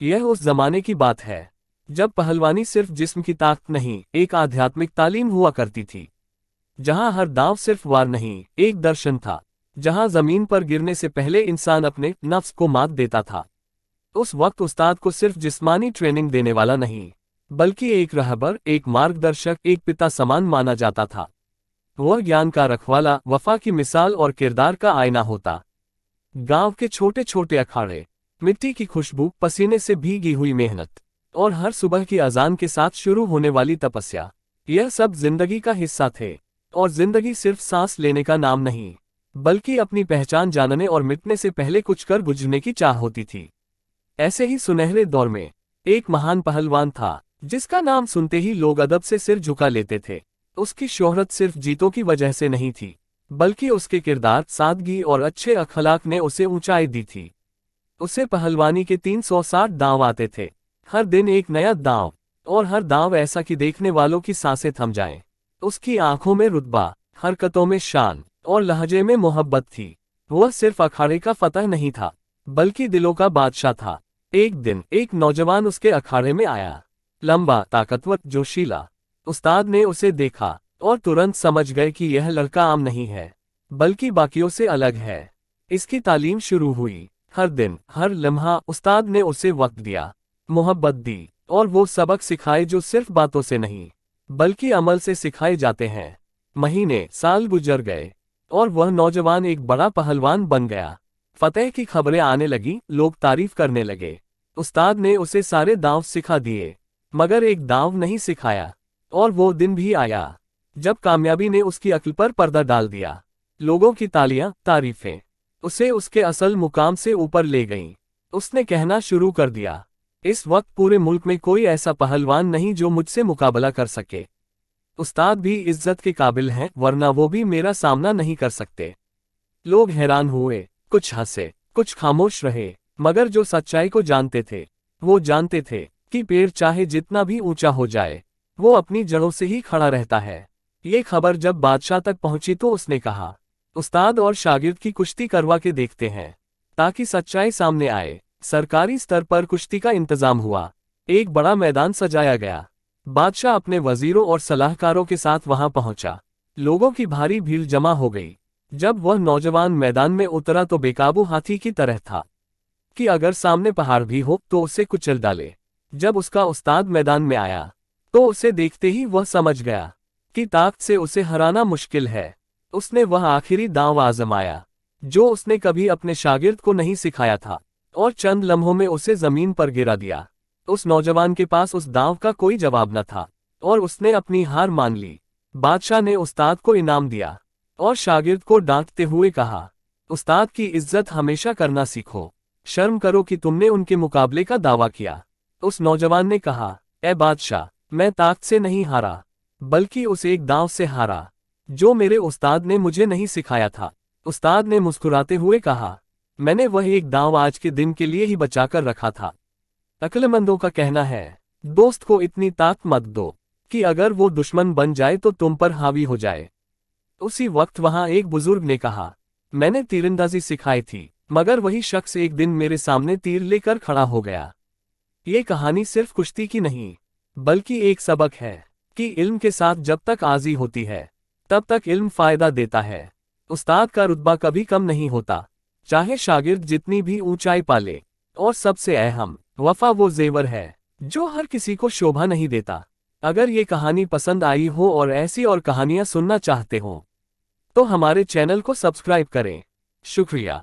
यह उस जमाने की बात है जब पहलवानी सिर्फ जिस्म की ताकत नहीं, एक आध्यात्मिक तालीम हुआ करती थी। जहां हर दांव सिर्फ वार नहीं, एक दर्शन था। जहां जमीन पर गिरने से पहले इंसान अपने नफ्स को मात देता था। उस वक्त उस्ताद को सिर्फ जिस्मानी ट्रेनिंग देने वाला नहीं, बल्कि एक रहबर, एक मार्गदर्शक, एक पिता समान माना जाता था। वह ज्ञान का रखवाला, वफा की मिसाल और किरदार का आईना होता। गांव के छोटे छोटे अखाड़े, मिट्टी की खुशबू, पसीने से भीगी हुई मेहनत और हर सुबह की अजान के साथ शुरू होने वाली तपस्या, यह सब जिंदगी का हिस्सा थे। और जिंदगी सिर्फ सांस लेने का नाम नहीं, बल्कि अपनी पहचान जानने और मिटने से पहले कुछ कर गुजरने की चाह होती थी। ऐसे ही सुनहरे दौर में एक महान पहलवान था जिसका नाम सुनते ही लोग अदब से सिर झुका लेते थे। उसकी शोहरत सिर्फ जीतों की वजह से नहीं थी, बल्कि उसके किरदार, सादगी और अच्छे अखलाक ने उसे ऊंचाई दी थी। उसे पहलवानी के 360 दांव आते थे, हर दिन एक नया दांव, और हर दांव ऐसा कि देखने वालों की सांसें थम जाएं। उसकी आंखों में रुतबा, हरकतों में शान और लहजे में मोहब्बत थी। वह सिर्फ अखाड़े का फतह नहीं था, बल्कि दिलों का बादशाह था। एक दिन एक नौजवान उसके अखाड़े में आया, लंबा, ताकतवर, जोशीला। उस्ताद ने उसे देखा और तुरंत समझ गए कि यह लड़का आम नहीं है, बल्कि बाकियों से अलग है। इसकी तालीम शुरू हुई। हर दिन, हर लम्हा उस्ताद ने उसे वक्त दिया, मोहब्बत दी और वो सबक सिखाए जो सिर्फ बातों से नहीं, बल्कि अमल से सिखाए जाते हैं। महीने, साल गुजर गए और वह नौजवान एक बड़ा पहलवान बन गया। फतेह की खबरें आने लगी, लोग तारीफ करने लगे। उस्ताद ने उसे सारे दांव सिखा दिए, मगर एक दांव नहीं सिखाया। और वो दिन भी आया जब कामयाबी ने उसकी अक्ल पर पर्दा डाल दिया। लोगों की तालियां, तारीफें उसे उसके असल मुकाम से ऊपर ले गईं। उसने कहना शुरू कर दिया, इस वक्त पूरे मुल्क में कोई ऐसा पहलवान नहीं जो मुझसे मुकाबला कर सके। उस्ताद भी इज्जत के काबिल हैं, वरना वो भी मेरा सामना नहीं कर सकते। लोग हैरान हुए, कुछ हंसे, कुछ खामोश रहे, मगर जो सच्चाई को जानते थे, वो जानते थे कि पेड़ चाहे जितना भी ऊंचा हो जाए, वो अपनी जड़ों से ही खड़ा रहता है। ये खबर जब बादशाह तक पहुंची तो उसने कहा, उस्ताद और शागिर्द की कुश्ती करवा के देखते हैं, ताकि सच्चाई सामने आए। सरकारी स्तर पर कुश्ती का इंतजाम हुआ। एक बड़ा मैदान सजाया गया। बादशाह अपने वजीरों और सलाहकारों के साथ वहां पहुंचा। लोगों की भारी भीड़ जमा हो गई। जब वह नौजवान मैदान में उतरा तो बेकाबू हाथी की तरह था कि अगर सामने पहाड़ भी हो तो उसे कुचल डाले। जब उसका उस्ताद मैदान में आया तो उसे देखते ही वह समझ गया कि ताकत से उसे हराना मुश्किल है। उसने वह आखिरी दांव आजमाया जो उसने कभी अपने शागिर्द को नहीं सिखाया था, और चंद लम्हों में उसे जमीन पर गिरा दिया। उस नौजवान के पास उस दांव का कोई जवाब न था और उसने अपनी हार मान ली। बादशाह ने उस्ताद को इनाम दिया और शागिर्द को डांटते हुए कहा, उस्ताद की इज्जत हमेशा करना सीखो। शर्म करो कि तुमने उनके मुकाबले का दावा किया। उस नौजवान ने कहा, ए बादशाह, मैं ताकत से नहीं हारा, बल्कि उस एक दांव से हारा जो मेरे उस्ताद ने मुझे नहीं सिखाया था। उस्ताद ने मुस्कुराते हुए कहा, मैंने वह एक दांव आज के दिन के लिए ही बचाकर रखा था। अक्लमंदों का कहना है, दोस्त को इतनी ताकत मत दो कि अगर वो दुश्मन बन जाए तो तुम पर हावी हो जाए। उसी वक्त वहां एक बुजुर्ग ने कहा, मैंने तीरंदाजी सिखाई थी, मगर वही शख्स एक दिन मेरे सामने तीर लेकर खड़ा हो गया। ये कहानी सिर्फ कुश्ती की नहीं, बल्कि एक सबक है कि इल्म के साथ जब तक आजी होती है, तब तक इल्म फायदा देता है। उस्ताद का रुतबा कभी कम नहीं होता, चाहे शागिर्द जितनी भी ऊंचाई पाले। और सबसे अहम, वफा वो जेवर है जो हर किसी को शोभा नहीं देता। अगर ये कहानी पसंद आई हो और ऐसी और कहानियां सुनना चाहते हो तो हमारे चैनल को सब्सक्राइब करें। शुक्रिया।